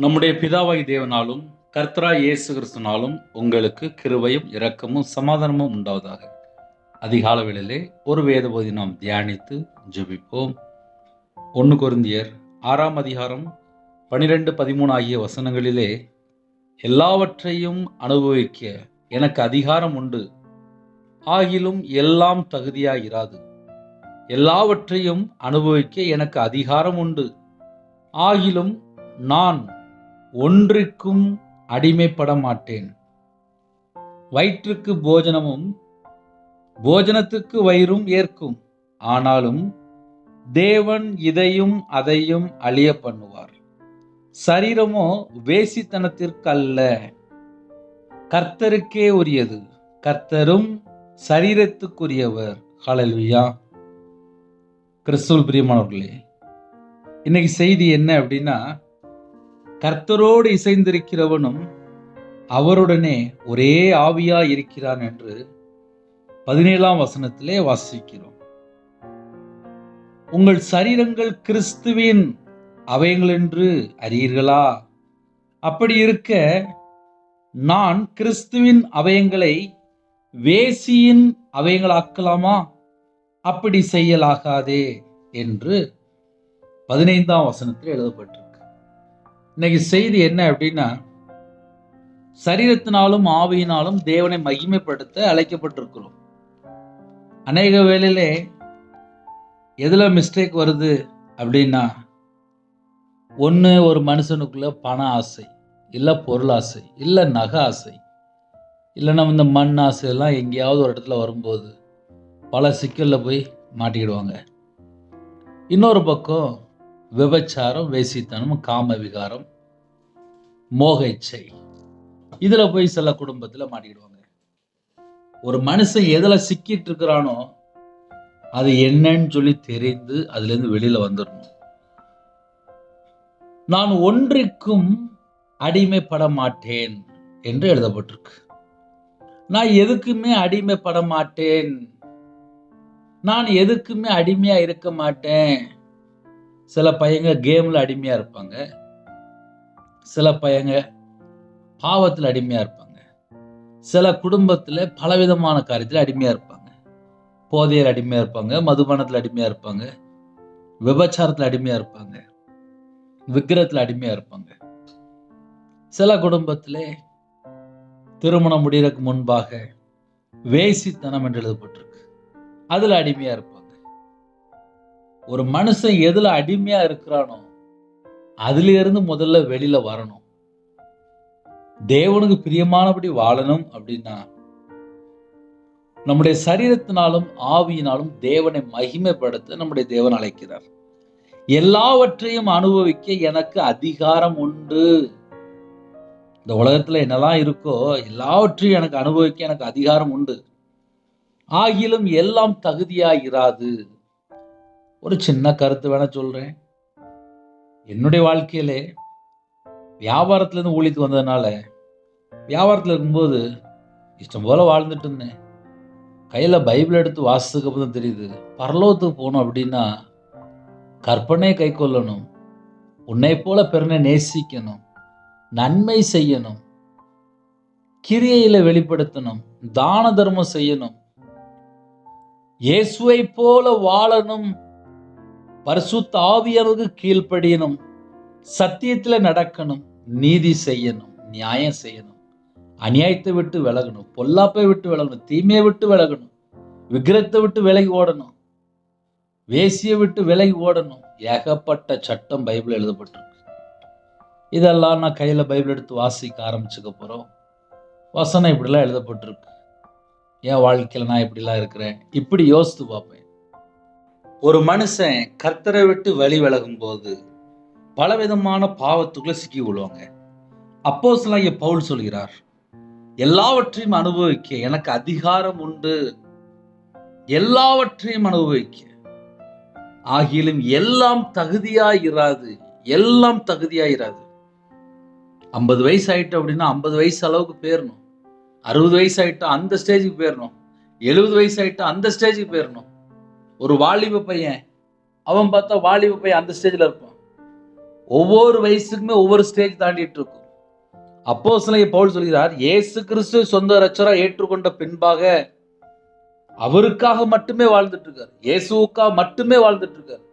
நம்முடைய பிதாவாகி தேவனாலும் கர்த்தராய் இயேசு கிறிஸ்துனாலும் உங்களுக்கு கிருபையும் இரக்கமும் சமாதானமும் உண்டாவதாக. அதிகால வேளையிலே ஒரு வேத பகுதி நாம் தியானித்து ஜெபிப்போம். 1 கொரிந்தியர் 6ஆம் அதிகாரம் 12-13 ஆகிய வசனங்களிலே, எல்லாவற்றையும் அனுபவிக்க எனக்கு அதிகாரம் உண்டு, ஆகிலும் எல்லாம் தகுதியாயிராது. எல்லாவற்றையும் அனுபவிக்க எனக்கு அதிகாரம் உண்டு, ஆகிலும் நான் ஒன்றிற்கும் அடிமைப்பட மாட்டேன். வயிற்றுக்கு போஜனமும் போஜனத்துக்கு வயிறும் ஏற்கும், ஆனாலும் தேவன் இதையும் அதையும் அழிய பண்ணுவார். சரீரமோ வேசித்தனத்திற்கு அல்ல, கர்த்தருக்கே உரியது, கர்த்தரும் சரீரத்துக்குரியவர். ஹல்லேலூயா. கிறிஸ்துவுக்குள் பிரியமானவர்களே, இன்னைக்கு செய்தி என்ன அப்படின்னா, கர்த்தரோடு இசைந்திருக்கிறவனும் அவருடனே ஒரே ஆவியா இருக்கிறான் என்று 17ஆம் வசனத்திலே வாசிக்கிறோம். உங்கள் சரீரங்கள் கிறிஸ்துவின் அவைகள் என்று அறியீர்களா? அப்படி இருக்க நான் கிறிஸ்துவின் அவயங்களை வேசியின் அவயங்களாக்கலாமா? அப்படி செய்யலாகாதே என்று 15ஆம் வசனத்தில் எழுதப்பட்டிருக்கு. இன்னைக்கு செய்தி என்ன அப்படின்னா, சரீரத்தினாலும் ஆவியினாலும் தேவனை மகிமைப்படுத்த அழைக்கப்பட்டிருக்கிறோம். அநேக வேளையிலே எதுல மிஸ்டேக் வருது அப்படின்னா, ஒன்று ஒரு மனுஷனுக்குள்ள பண ஆசை, இல்லை பொருள் ஆசை, இல்லை நகை ஆசை, இல்லைன்னா இந்த மண் ஆசை எல்லாம் எங்கேயாவது ஒரு இடத்துல வரும்போது பல சிக்கலில் போய் மாட்டிக்கிடுவாங்க. இன்னொரு பக்கம் விபச்சாரம், வேசித்தனம், காம விகாரம், மோக இச்சை, இதுல போய் சில குடும்பத்துல மாட்டிக்கிடுவாங்க. ஒரு மனுஷன் எதுல சிக்கிட்டு இருக்கிறானோ அது என்னன்னு சொல்லி தெரிந்து அதுல இருந்து வெளியில வந்துடணும். நான் ஒன்றிற்கும் அடிமைப்பட மாட்டேன் என்று எழுதப்பட்டிருக்கு. நான் எதுக்குமே அடிமைப்பட மாட்டேன், நான் எதுக்குமே அடிமையா இருக்க மாட்டேன். சில பையங்க கேம்ல அடிமையா இருப்பாங்க, சில பையங்க பாவத்தில் அடிமையா இருப்பாங்க, சில குடும்பத்துல பலவிதமான காரியத்தில் அடிமையா இருப்பாங்க. போதையில் அடிமையா இருப்பாங்க, மதுபானத்தில் அடிமையா இருப்பாங்க, விபச்சாரத்தில் அடிமையா இருப்பாங்க, விக்கிரத்தில் அடிமையா இருப்பாங்க. சில குடும்பத்துல திருமணம் முடிகிறதுக்கு முன்பாக வேசித்தனம் என்று எழுதப்பட்டிருக்கு, அதுல அடிமையா இருப்பாங்க. ஒரு மனுஷன் எதுல அடிமையா இருக்கிறானோ அதுல இருந்து முதல்ல வெளியில வரணும். தேவனுக்கு பிரியமானபடி வாழணும் அப்படின்னா நம்முடைய சரீரத்தினாலும் ஆவியினாலும் தேவனை மகிமைப்படுத்த நம்முடைய தேவன் அழைக்கிறார். எல்லாவற்றையும் அனுபவிக்க எனக்கு அதிகாரம் உண்டு. இந்த உலகத்துல என்னெல்லாம் இருக்கோ எல்லாவற்றையும் எனக்கு அனுபவிக்க எனக்கு அதிகாரம் உண்டு, ஆகிலும் எல்லாம் தகுதியாயிராது. ஒரு சின்ன கருத்து வேணா சொல்றேன். என்னுடைய வாழ்க்கையிலே வியாபாரத்துல இருந்து ஊழியத்துக்கு வந்ததுனால, வியாபாரத்தில் இருக்கும்போது இஷ்டம் போல வாழ்ந்துட்டு இருந்தேன். கையில பைபிள் எடுத்து வாசிச்சதுக்கு அப்புறம் தான் தெரியுது, பரலோகத்துக்கு போகணும் அப்படின்னா கற்பனை கை கொள்ளணும், உன்னை போல பிறனை நேசிக்கணும், நன்மை செய்யணும், கிரியையில வெளிப்படுத்தணும், தான தர்மம் செய்யணும், இயேசுவை போல வாழணும், பரிசுத்த ஆவியானவருக்கு கீழ்ப்படியணும், சத்தியத்துல நடக்கணும், நீதி செய்யணும், நியாயம் செய்யணும், அநியாயத்தை விட்டு விலகணும், பொல்லாப்பை விட்டு விலகணும், தீமையை விட்டு விலகணும், விக்கிரத்தை விட்டு விலகி ஓடணும், வேசியை விட்டு விலகி ஓடணும். ஏகப்பட்ட சட்டம் பைபிள் எழுதப்பட்டிருக்கு. இதெல்லாம் நான் கையில பைபிள் எடுத்து வாசிக்க ஆரம்பிச்சுக்க போறோம். வசனம் இப்படிலாம் எழுதப்பட்டிருக்கு, என் வாழ்க்கையில நான் இப்படிலாம் இருக்கிறேன், இப்படி யோசித்து பார்ப்பேன். ஒரு மனுஷன் கர்த்தரை விட்டு வழி விலகும் போது பலவிதமான பாவத்துக்குள்ள சிக்கி கொள்வாங்க. அப்போஸ்தலனாகிய பவுல் சொல்கிறார், எல்லாவற்றையும் அனுபவிக்க எனக்கு அதிகாரம் உண்டு, எல்லாவற்றையும் அனுபவிக்க, ஆகிலும் எல்லாம் தகுதியாயிராது. எல்லாம் தகுதியாயிராது. 50 வயசு ஆயிட்டு அப்படின்னா 50 வயசு அளவுக்கு போயிடணும், 60 வயசு ஆயிட்டா அந்த ஸ்டேஜுக்கு போயிடணும், 70 வயசு ஆயிட்டா அந்த ஸ்டேஜுக்கு போயிடணும். ஒரு வாலிப பையன், அவன் பார்த்தா வாலிப பையன் அந்த ஸ்டேஜில் இருப்பான். ஒவ்வொரு வயசுக்குமே ஒவ்வொரு ஸ்டேஜ் தாண்டிட்டு இருக்கும். அப்போஸ்தலனாகிய பவுல் சொல்கிறார், இயேசு கிறிஸ்து சொந்த இரட்சகரா ஏற்றுக்கொண்ட பின்பாக அவருக்காக மட்டுமே வாழ்ந்துட்டு இருக்கார். இயேசுவுக்காக மட்டுமே வாழ்ந்துட்டு இருக்கார்.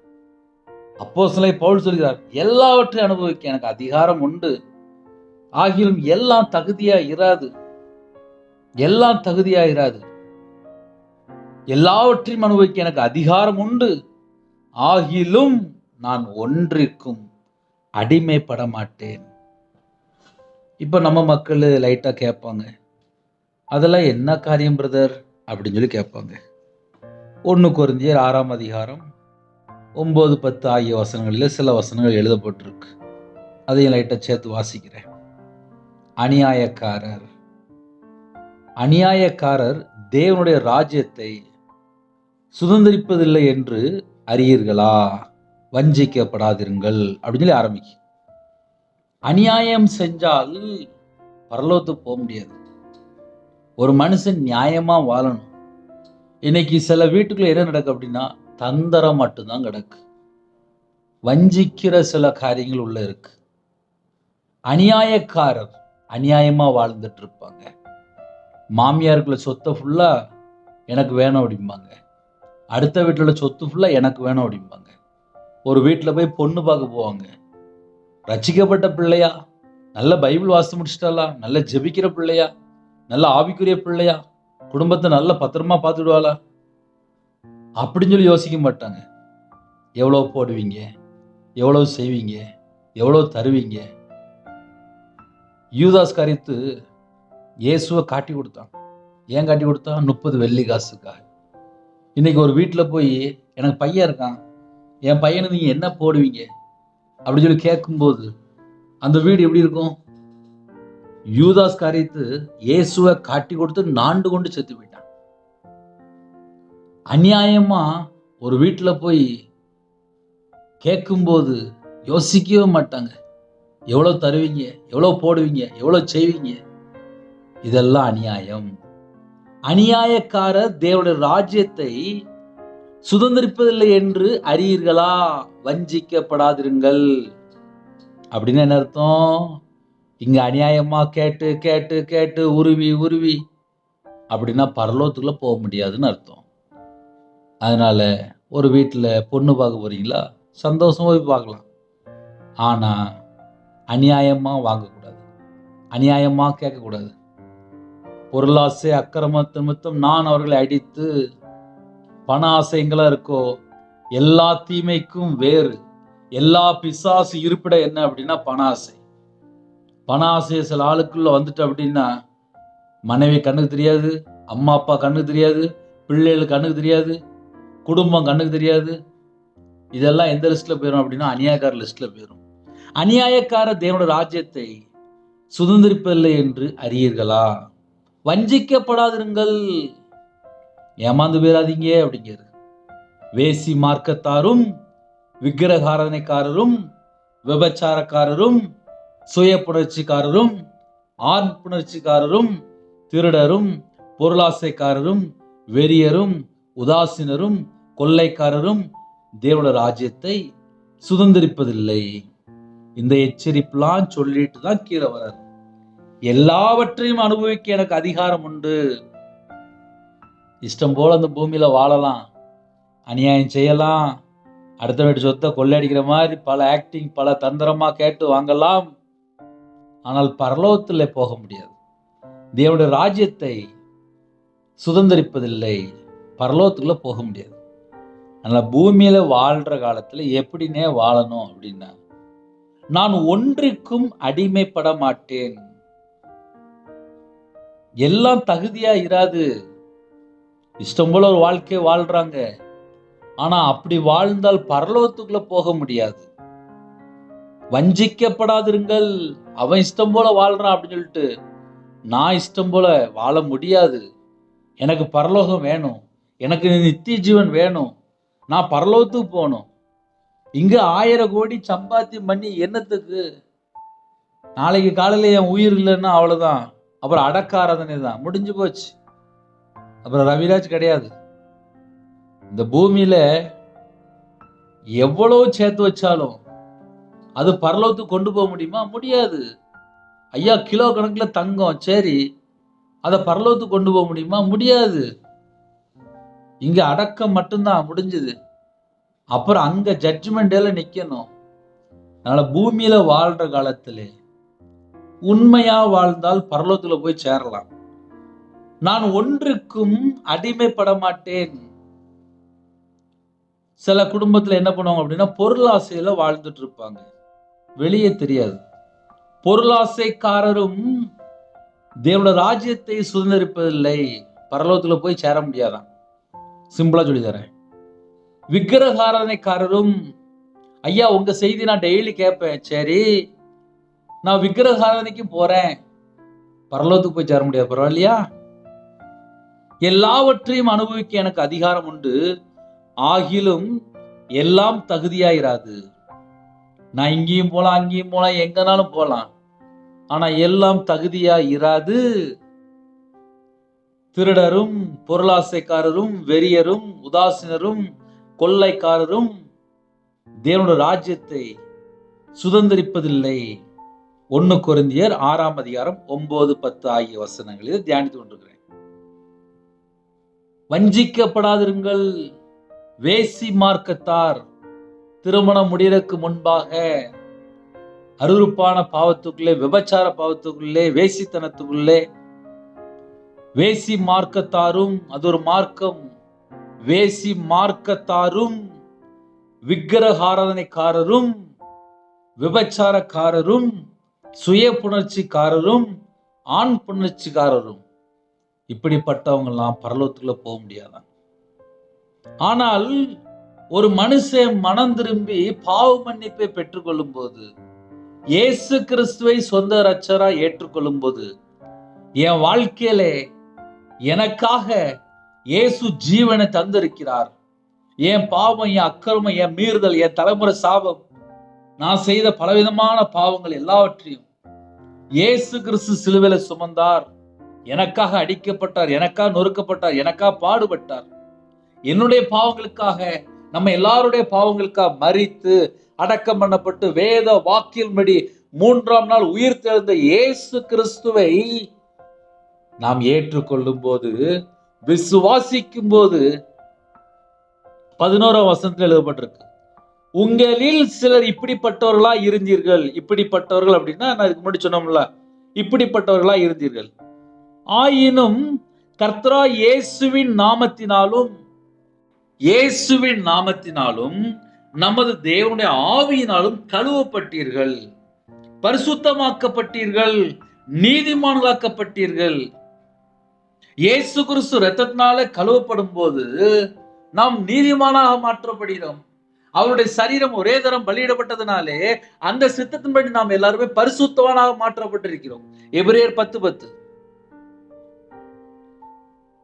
அப்போஸ்தலனாகிய பவுல் சொல்கிறார், எல்லாவற்றையும் அனுபவிக்க எனக்கு அதிகாரம் உண்டு, ஆகிலும் எல்லாம் தகுதியா இராது. எல்லாம் தகுதியா இராது. எல்லாவற்றையும் அனுபவிக்க எனக்கு அதிகாரம் உண்டு, ஆகிலும் நான் ஒன்றிற்கும் அடிமைப்பட மாட்டேன். இப்ப நம்ம மக்கள் லைட்டா கேட்பாங்க, அதெல்லாம் என்ன காரியம் பிரதர் அப்படின்னு சொல்லி கேட்பாங்க. 1 கொரிந்தியர் 6ஆம் அதிகாரம் 9, 10 ஆகிய வசனங்களில் சில வசனங்கள் எழுதப்பட்டிருக்கு. அதையும் லைட்டா சேர்த்து வாசிக்கிறேன். அநியாயக்காரர் அநியாயக்காரர் தேவனுடைய ராஜ்யத்தை சுதந்திரிப்பதில்லை என்று அறியீர்களா? வஞ்சிக்கப்படாதிருங்கள் அப்படின்னு சொல்லி ஆரம்பிக்கும். அநியாயம் செஞ்சால் பரலோகத்துக்கு போக முடியாது. ஒரு மனுஷன் நியாயமா வாழணும். இன்னைக்கு சில வீட்டுக்குள்ள என்ன நடக்கு அப்படின்னா, தந்திரம் மட்டும்தான் கிடக்கு. வஞ்சிக்கிற சில காரியங்கள் உள்ள இருக்கு. அநியாயக்காரர் அநியாயமா வாழ்ந்துட்டு இருப்பாங்க. மாமியாருக்குள்ள சொத்தை ஃபுல்லா எனக்கு வேணும் அப்படிம்பாங்க. அடுத்த வீட்டில் உள்ள சொத்து ஃபுல்லா எனக்கு வேணும் அப்படிம்பாங்க. ஒரு வீட்டில் போய் பொண்ணு பார்க்க போவாங்க. ரட்சிக்கப்பட்ட பிள்ளையா, நல்ல பைபிள் வாசித்து முடிச்சிட்டாளா, நல்ல ஜெபிக்கிற பிள்ளையா, நல்ல ஆவிக்குரிய பிள்ளையா, குடும்பத்தை நல்ல பத்திரமா பார்த்துடுவாளா அப்படின்னு சொல்லி யோசிக்க மாட்டாங்க. எவ்வளோ போடுவீங்க, எவ்வளோ செய்வீங்க, எவ்வளோ தருவீங்க. யூதாஸ் காரியத்து இயேசுவை காட்டி கொடுத்தான். ஏன் காட்டி கொடுத்தான்? 30 வெள்ளி காசுக்காக. இன்னைக்கு ஒரு வீட்டில் போய் எனக்கு பையன் இருக்கான், என் பையனை நீங்க என்ன போடுவீங்க அப்படின்னு சொல்லி கேட்கும்போது அந்த வீடு எப்படி இருக்கும்? யூதாஸ் காரியத்து இயேசுவை காட்டி கொடுத்து நாண்டு கொண்டு செத்து போயிட்டான். அநியாயமா ஒரு வீட்டில் போய் கேட்கும்போது யோசிக்கவே மாட்டாங்க. எவ்வளோ தருவீங்க, எவ்வளோ போடுவீங்க, எவ்வளோ செய்வீங்க. இதெல்லாம் அநியாயம். அநியாயக்காரர் தேவனுடைய ராஜ்யத்தை சுதந்திரிப்பதில்லை என்று அறியீர்களா? வஞ்சிக்கப்படாதிருங்கள் அப்படின்னு என்ன அர்த்தம்? இங்க அநியாயமா கேட்டு கேட்டு கேட்டு உருவி உருவி அப்படின்னா பரலோகத்துக்குள்ள போக முடியாதுன்னு அர்த்தம். அதனால ஒரு வீட்டில் பொண்ணு பார்க்க போறீங்களா, சந்தோஷமா போய் பார்க்கலாம். ஆனா அநியாயமா வாங்கக்கூடாது, அநியாயமா கேட்கக்கூடாது. பொருளாசை அக்கிரமத்து நிமித்தம் நான் அவர்களை அடித்து, பண ஆசை எங்கெல்லாம் இருக்கோ எல்லா தீமைக்கும் வேறு, எல்லா பிசாசு இருப்பிட என்ன அப்படின்னா பண ஆசை. பண ஆசை சில ஆளுக்குள்ள வந்துட்டு அப்படின்னா மனைவி கண்ணுக்கு தெரியாது, அம்மா அப்பா கண்ணுக்கு தெரியாது, பிள்ளைகள் கண்ணுக்கு தெரியாது, குடும்பம் கண்ணுக்கு தெரியாது. இதெல்லாம் எந்த லிஸ்ட்ல போயிடும் அப்படின்னா அநியாயக்கார லிஸ்ட்ல போயிடும். அநியாயக்கார தேவனுடைய ராஜ்யத்தை சுதந்திரிப்பதில்லை என்று அறியீர்களா? வஞ்சிக்கப்படாதிருங்கள், ஏமாந்து போயிடாதீங்க அப்படிங்கிறது. வேசி மார்க்கத்தாரும், விக்கிரகாரனைக்காரரும், விபச்சாரக்காரரும், சுய புணர்ச்சிக்காரரும், ஆண் புணர்ச்சிக்காரரும், திருடரும், பொருளாசைக்காரரும், வெறியரும், உதாசீனரும், கொள்ளைக்காரரும் தேவனுடைய ராஜ்யத்தை சுதந்திரிப்பதில்லை. இந்த எச்சரிப்புலாம் சொல்லிட்டு தான் கீழே வர்றாரு. எல்லாவற்றையும் அனுபவிக்க எனக்கு அதிகாரம் உண்டு. இஷ்டம் போல அந்த பூமியில வாழலாம், அநியாயம் செய்யலாம், அடுத்த வீட்டு சொத்தை கொள்ளையடிக்கிற மாதிரி பல ஆக்டிங், பல தந்திரமா கேட்டு வாங்கலாம். ஆனால் பரலோகத்தில் போக முடியாது. தேவனுடைய ராஜ்யத்தை சுதந்திரிப்பதில்லை, பரலோகத்துக்குள்ள போக முடியாது. அதனால பூமியில வாழ்ற காலத்துல எப்படின்னே வாழணும் அப்படின்னா, நான் ஒன்றிற்கும் அடிமைப்பட மாட்டேன். எல்லாம் தகுதியா இராது. இஷ்டம் போல ஒரு வாழ்க்கை வாழ்றாங்க. ஆனா அப்படி வாழ்ந்தால் பரலோகத்துக்குள்ள போக முடியாது. வஞ்சிக்கப்படாதிருங்கள். அவன் இஷ்டம் போல வாழ்றான் அப்படின்னு சொல்லிட்டு நான் இஷ்டம் போல வாழ முடியாது. எனக்கு பரலோகம் வேணும், எனக்கு நித்திய ஜீவன் வேணும், நான் பரலோகத்துக்கு போகணும். இங்க 1000 கோடி சம்பாத்தியம் பண்ணி என்னத்துக்கு? நாளைக்கு காலையில என் உயிர் இல்லைன்னா அவ்வளவுதான். அப்புறம் அடக்க ஆராதனை தான், முடிஞ்சு போச்சு. அப்புறம் ரவிராஜ் கிடையாது. இந்த பூமியில எவ்வளவு சேர்த்து வச்சாலும் அது பரலோகத்துக்கு கொண்டு போக முடியுமா? முடியாது. ஐயா கிலோ கணக்கில் தங்கம், சரி, அதை பரலோகத்துக்கு கொண்டு போக முடியுமா? முடியாது. இங்க அடக்கம் மட்டும்தான் முடிஞ்சது. அப்புறம் அங்க ஜட்ஜ்மெண்ட் எல்லாம் நிக்கணும். அதனால பூமியில வாழ்ற காலத்திலே உண்மையா வாழ்ந்தால் பரலோகத்துல போய் சேரலாம். நான் ஒன்றுக்கும் அடிமைப்பட மாட்டேன். சில குடும்பத்துல என்ன பண்ணுவாங்க அப்படின்னா, பொருளாசையில வாழ்ந்துட்டு இருப்பாங்க, வெளியே தெரியாது. பொருளாசைக்காரரும் தேவனுடைய ராஜ்யத்தை சுதந்திரிப்பதில்லை, பரலோகத்துல போய் சேர முடியாதான். சிம்பிளா சொல்லி தரேன். விக்கிரகாரனைக்காரரும், ஐயா உங்க செய்தி நான் டெய்லி கேட்பேன், சரி நான் விக்கிரகாரனைக்கு போறேன், பரலோகத்துக்கு போய் சேர முடியாது, பரவாயில்லையா? எல்லாவற்றையும் அனுபவிக்க எனக்கு அதிகாரம் உண்டு, ஆகிலும் எல்லாம் தகுதியாயிராது. நான் இங்கேயும் போலாம் அங்கேயும் போலாம் எங்கனாலும் போலாம், ஆனா எல்லாம் தகுதியா இராது. திருடரும் பொருளாசைக்காரரும் வெறியரும் உதாசீனரும் கொள்ளைக்காரரும் தேவனுடைய ராஜ்யத்தை சுதந்திரிப்பதில்லை. 1 கொரிந்தியர் 6ஆம் அதிகாரம் 9, 10 ஆகிய வசனங்களில் தியானித்துக் கொண்டிருக்கிறேன். வஞ்சிக்கப்படாதிருங்கள். வேசி மார்க்கத்தார் திருமணம் முடியறதுக்கு முன்பாக அருவருப்பான பாவத்துக்குள்ளே, விபச்சார பாவத்துக்குள்ளே, வேசித்தனத்துக்குள்ளே, வேசி மார்க்கத்தாரும், அது ஒரு மார்க்கம், வேசி மார்க்கத்தாரும் விக்கிரகாராதனைக்காரரும் விபச்சாரக்காரரும் சுய புணர்ச்சிக்காரரும் ஆண் புணர்ச்சிக்காரரும், இப்படிப்பட்டவங்கெல்லாம் பரலோகத்துக்குள்ள போக முடியாதான். ஆனால் ஒரு மனுஷன் மனம் திரும்பி பாவ மன்னிப்பை பெற்றுக்கொள்ளும் போது, இயேசு கிறிஸ்துவை சொந்த இரட்சகரா ஏற்றுக்கொள்ளும் போது, என் வாழ்க்கையில எனக்காக இயேசு ஜீவனை தந்திருக்கிறார். என் பாவம், என் அக்கிரமம், என் மீறுதல், என் தலைமுறை சாபம், நான் செய்த பலவிதமான பாவங்கள் எல்லாவற்றையும் இயேசு கிறிஸ்து சிலுவையில சுமந்தார். எனக்காக அடிக்கப்பட்டார், எனக்காக நொறுக்கப்பட்டார், எனக்காக பாடுபட்டார். என்னுடைய பாவங்களுக்காக, நம்ம எல்லாருடைய பாவங்களுக்காக மரித்து அடக்கம் பண்ணப்பட்டு வேத வாக்கின்படி 3ஆம் நாள் உயிர் தெழுந்த இயேசு கிறிஸ்துவை நாம் ஏற்றுக்கொள்ளும் போது, விசுவாசிக்கும் போது, 11ஆம் வசனத்தில் எழுதப்பட்டிருக்கு, உங்களில் சிலர் இப்படிப்பட்டவர்களா இருந்தீர்கள். இப்படிப்பட்டவர்கள் அப்படின்னா நான் இதுக்கு முன்னாடி சொன்னோம்ல, இப்படிப்பட்டவர்களா இருந்தீர்கள். ஆயினும் கர்த்தராகிய இயேசுவின் நாமத்தினாலும் நமது தேவனுடைய ஆவியினாலும் கழுவப்பட்டீர்கள், பரிசுத்தமாக்கப்பட்டீர்கள், நீதிமான்களாக்கப்பட்டீர்கள். இயேசு கிறிஸ்து இரத்தத்தினால கழுவப்படும் போது நாம் நீதிமானாக மாற்றப்படுகிறோம். அவருடைய சரீரம் ஒரே தரம் பலியிடப்பட்டதுனாலே அந்த சித்தத்தின்படி நாம் எல்லாருமே பரிசுத்தவானாக மாற்றப்பட்டிருக்கிறோம். எபிரேயர் 10:10.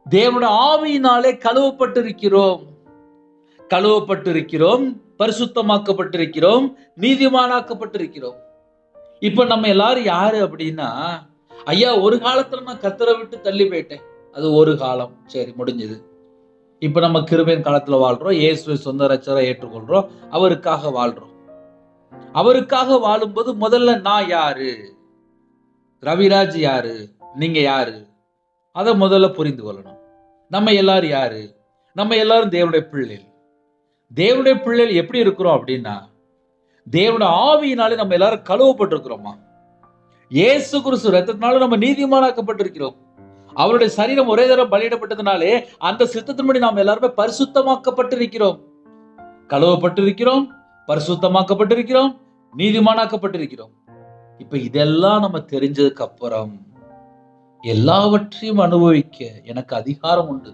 தேவனுடைய ஆவியினாலே கழுவப்பட்டிருக்கிறோம், பரிசுத்தமாக்கப்பட்டிருக்கிறோம், நீதிமானாக்கப்பட்டிருக்கிறோம். இப்ப நம்ம எல்லாரும் யாரு அப்படின்னா, ஐயா ஒரு காலத்துல நான் கர்த்தரை விட்டு தள்ளி போயிட்டேன், அது ஒரு காலம், சரி முடிஞ்சது. இப்ப நம்ம கிருபையின் காலத்துல வாழ்றோம், இயேசுவை சொந்த இரட்சகரா ஏற்றுக்கொள்றோம், அவருக்காக வாழ்றோம். அவருக்காக வாழும்போது முதல்ல நான் யாரு, ரவிராஜ் யாரு, நீங்க யாரு, அதை முதல்ல புரிந்து கொள்ளணும். நம்ம எல்லாரும் யாரு? நம்ம எல்லாரும் தேவனுடைய பிள்ளைகள். தேவனுடைய பிள்ளைகள் எப்படி இருக்கிறோம் அப்படின்னா, தேவனுடைய ஆவியினாலே நம்ம எல்லாரும் கழுவப்பட்டிருக்கிறோமா. இயேசு கிறிஸ்து இரத்தத்தினால நம்ம நீதிமானாக்கப்பட்டிருக்கிறோம். அவருடைய சரீரம் ஒரே தரம் பலியிடப்பட்டதுனாலே அந்த சித்தத்தின்படி நாம் எல்லாருமே பரிசுத்தமாக்கப்பட்டிருக்கிறோம், கழுவப்பட்டிருக்கிறோம், பரிசுத்தமாக்கப்பட்டிருக்கிறோம், நீதிமானாக்கப்பட்டிருக்கிறோம். இப்ப இதெல்லாம் நம்ம தெரிஞ்சதுக்கு அப்புறம் எல்லாவற்றையும் அனுபவிக்க எனக்கு அதிகாரம் உண்டு.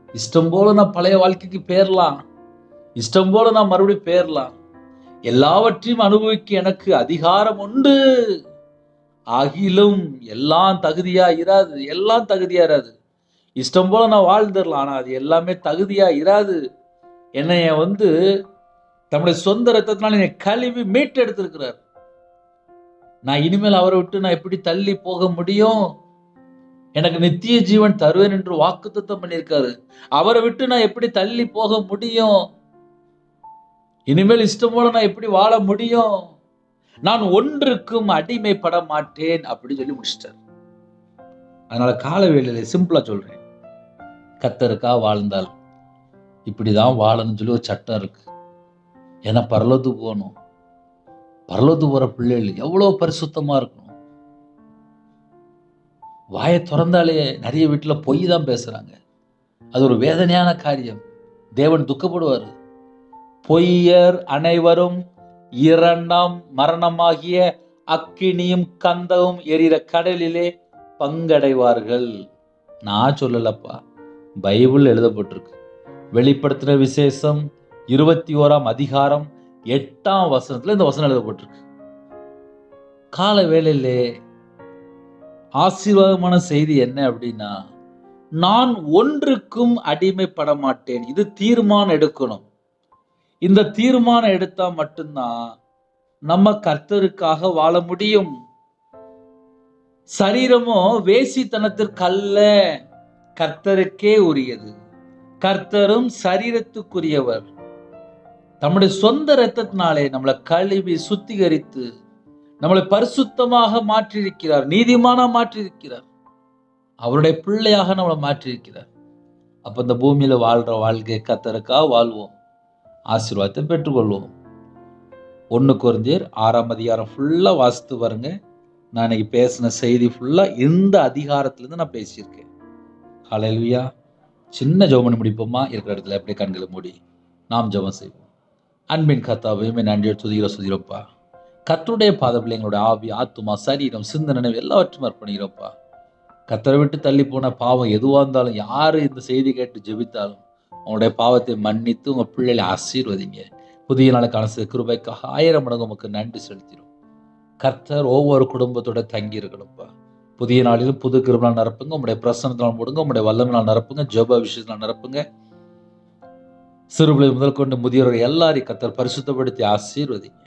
இஷ்டம் போல நான் பழைய வாழ்க்கைக்கு பேரலாம், இஷ்டம் போல நான் மறுபடியும் பேரலாம். எல்லாவற்றையும் அனுபவிக்க எனக்கு அதிகாரம் உண்டு. ஆகிலும் எல்லாம் தகுதியா இராது. இஷ்டம் போல நான் வாழ்ந்துடலாம், ஆனா அது எல்லாமே தகுதியா இராது. என்னைய தம்முடைய சொந்த ரத்தத்தினால என்னை கழுவி மீட்டு எடுத்திருக்கிறார். நான் இனிமேல் அவரை விட்டு நான் எப்படி தள்ளி போக முடியும்? எனக்கு நித்திய ஜீவன் தருவேன் என்று வாக்குத்தத்தம் பண்ணியிருக்காரு. அவரை விட்டு நான் எப்படி தள்ளி போக முடியும்? இனிமேல் இஷ்டம் போல நான் எப்படி வாழ முடியும்? நான் ஒன்றுக்கும் அடிமைப்பட மாட்டேன் அப்படின்னு சொல்லி முடிச்சிட்டார். அதனால கால வேளையில சிம்பிளா சொல்றேன், கர்த்தருக்கா வாழ்ந்தால் இப்படிதான் வாழணும்னு சொல்லி ஒரு சட்டம் இருக்கு. ஏன்னா பரலோகத்துக்கு போகணும். பரலோகத்துக்கு போற பிள்ளைகள் எவ்வளவு பரிசுத்தமா இருக்கணும். வாயை திறந்தாலே நிறைய வீட்டுல பொய் தான் பேசுறாங்க. அது ஒரு வேதனையான காரியம். தேவன் துக்கப்படுவார். பொய்யர் அனைவரும் இரண்டாம் மரணமாகிய அக்கினியும் கந்தவும் எரிகிற கடலிலே பங்கடைவார்கள். நான் சொல்லலப்பா, பைபிள் எழுதப்பட்டிருக்கு. வெளிப்படுத்தின விசேஷம் 21ஆம் அதிகாரம் 8ஆம் வசனத்துல இந்த வசனம் எழுதப்பட்டிருக்கு. கால வேளையிலே ஆசீர்வாதமான செய்தி என்ன அப்படின்னா, நான் ஒன்றுக்கும் அடிமைப்பட மாட்டேன். இது தீர்மானம் எடுக்கணும். இந்த தீர்மானம் எடுத்தா மட்டும்தான் நம்ம கர்த்தருக்காக வாழ முடியும். சரீரமோ வேசித்தனத்திற்கு அல்ல, கர்த்தருக்கே உரியது. கர்த்தரும் சரீரத்துக்குரியவர். நம்முடைய சொந்த இரத்தத்தினாலே நம்மளை கழுவி சுத்திகரித்து நம்மளை பரிசுத்தமாக மாற்றியிருக்கிறார், நீதிமானா மாற்றியிருக்கிறார், அவருடைய பிள்ளையாக நம்மளை மாற்றியிருக்கிறார். அப்ப இந்த பூமியில வாழ்ற வாழ்க்கை கர்த்தருக்காக வாழ்வோம், ஆசீர்வாதத்தை பெற்றுக்கொள்வோம். 1 கொரிந்தியர் 6ஆம் அதிகாரம் ஃபுல்லா வாசித்து பாருங்க. நான் இன்னைக்கு பேசின செய்தி ஃபுல்லா இந்த அதிகாரத்துல இருந்து நான் பேசியிருக்கேன். ஹல்லேலூயா. சின்ன ஜெபம் பண்ணி முடிப்போமா? இருக்கிற இடத்துல அப்படியே கண்களை மூடி நாம் ஜெபம் செய்வோம். அன்பின் கர்த்தாவே, நன்றியோடு துதிக்கிறோம்ப்பா. கர்த்தருடைய பாதத்தில் எங்களுடைய ஆவி, ஆத்துமா, சரீரம், சிந்தனை எல்லாவற்றும் அர்ப்பணிக்கிறோம்ப்பா. கர்த்தரை விட்டு தள்ளி போன பாவம் எதுவாக இருந்தாலும், யாரு இந்த செய்தி கேட்டு ஜெபித்தாலும் உங்களுடைய பாவத்தை மன்னித்து உங்க பிள்ளைகளை ஆசீர்வதிங்க. புதிய நாளுக்கான கிருபைக்காக 1000 மடங்கு உமக்கு நன்றி செலுத்திடும். கர்த்தர் ஒவ்வொரு குடும்பத்தோட தங்கி இருக்கணும்ப்பா. புதிய நாளிலும் புது கிருபையால் நிரப்புங்க. உங்களுடைய பிரசன்னத்தினால் மூடுங்க. உங்களுடைய வல்லமையால் நிரப்புங்க. ஜெப விஷயத்தினால் நிரப்புங்க. சிறுபிள்ளை முதல் கொண்டு முதியோர் எல்லாரையும் கர்த்தர் பரிசுத்தப்படுத்தி ஆசீர்வதிங்க.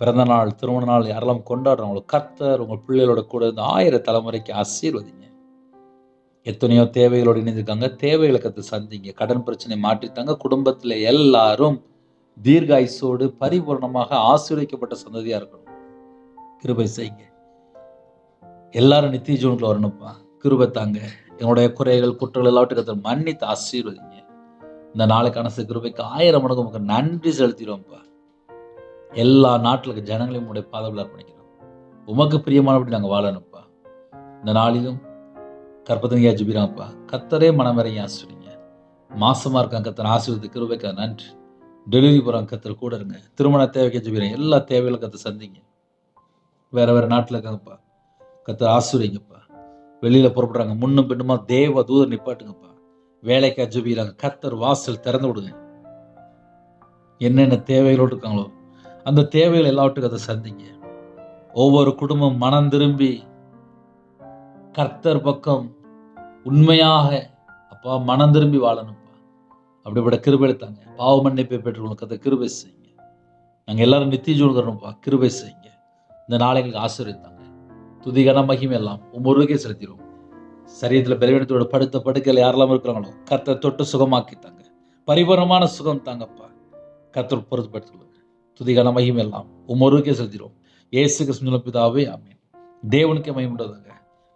பிறந்த நாள், திருமண நாள் யாரெல்லாம் கொண்டாடுறவங்களோ கர்த்தர் உங்கள் பிள்ளைகளோட கூட இருந்து 1000 தலைமுறைக்கு ஆசீர்வதிங்க. எத்தனையோ தேவைகளோடு இணைந்திருக்காங்க. தேவைகளை கத்து சந்திங்க. கடன் பிரச்சனை மாற்றித்தாங்க. குடும்பத்தில் எல்லாரும் தீர்காயுசோடு பரிபூர்ணமாக ஆசீர்வதிக்கப்பட்ட சந்ததியா இருக்கணும். கிருபை செய்யுங்க. எல்லாரும் நித்திய ஜீவனுக்குள்ள வரணும்ப்பா. கிருபை தாங்க. என்னுடைய குறைகள், குற்றங்கள் எல்லாவற்றையும் கத்து மன்னித்து ஆசீர்வதிங்க. இந்த நாளுக்கான கிருபைக்கு 1000 மடங்கு உங்களுக்கு நன்றி செலுத்திடுவோம்ப்பா. எல்லா நாட்டில் இருக்க ஜனங்களையும் உங்களுடைய பாதத்தில் அர்ப்பணிக்கிறோம். உமக்கு பிரியமானபடி நாங்கள் வாழணும்ப்பா. இந்த நாளிலும் கற்பதனையா ஜெபிக்கிறாங்கப்பா. கர்த்தரே மனமிறங்கி ஆசீர்வதிங்க. மாசமா இருக்காங்க கர்த்தர் ஆசீர்வதித்து கிருபைக்கு நன்றி. டெலிவரி போகிறாங்க கர்த்தர் கூட இருங்க. திருமண தேவைக்கு ஜெபிக்கிறேன். எல்லா தேவைகளும் கர்த்தர் சந்திங்க. வேற வேற நாட்டில் இருக்காங்கப்பா, கர்த்தர் ஆசீர்வதிங்கப்பா. வெளியில புறப்படுறாங்க, முன்னும் பின்னுமா தேவ தூதர் நிப்பாட்டுங்கப்பா. வேலைக்கா ஜெபிக்கிறாங்க, கர்த்தர் வாசல் திறந்து விடுங்க. என்னென்ன தேவைகளோடு இருக்காங்களோ அந்த தேவைகள் எல்லாவற்றுக்கும் அதை சந்திங்க. ஒவ்வொரு குடும்பம் மனம் திரும்பி கர்த்தர் பக்கம் உண்மையாக அப்பா மனம் திரும்பி வாழணும்ப்பா. அப்படிப்பட்ட கிருபை எடுத்தாங்க. பாவ மன்னிப்பை பெற்றுக்கொள்ளும் கர்த்தர் கிருபை செய்யுங்க. நாங்கள் எல்லாரும் நித்திய ஜீவன் தரணும்ப்பா. கிருபை செய்யுங்க. இந்த நாளைகளுக்கு ஆசீர்வதித்தாங்க. துதி கன மகிமை எல்லாம் ஒவ்வொருக்கே செலுத்திடுவோம். சரீரத்தில் பலவீனத்தோட படுத்த படுக்கையில் யாரெல்லாம் இருக்கிறாங்களோ கர்த்தர் தொட்டு சுகமாக்கித்தாங்க. பரிபூர்ணமான சுகம் தாங்கப்பா. கர்த்தர் பொறுத்துப்படுத்திக் துதிகான மகிமை எல்லாம் ஒவ்வொருக்கே செலுத்திடுவோம். இயேசு கிறிஸ்துவின் பிதாவே, ஆமென். தேவனுக்கே மகிமை உண்டாவதாக.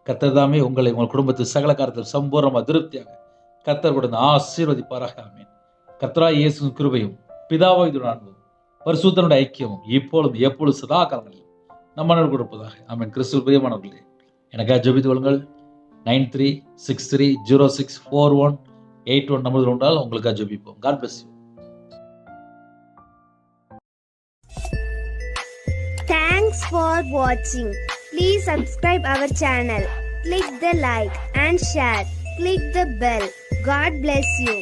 கர்த்தர் தாமே உங்களை உங்கள் குடும்பத்தில் சகல காரியத்தில் சம்பூர்ணமாக திருப்தியாக கர்த்தர் கொடுத்து ஆசீர்வதிப்பாராக. ஆமென். கர்த்தராகிய இயேசுவின் கிருபையும் பிதாவாகிய அன்பும் பரிசுத்தனுடைய ஐக்கியமும் இப்பொழுதும் எப்பொழுது சதா காலங்களிலும் நம்ம கொடுப்பதாக. ஆமென். கிறிஸ்துவில் பிரியமானவர்களே, எனக்காக ஜெபித்துக் கொள்ளுங்கள். 9363064181 நம்பர் உண்டால் உங்களுக்காக ஜெபிப்போம். God bless you. Thanks for watching. Please subscribe our channel. Click the like and share. Click the bell. God bless you.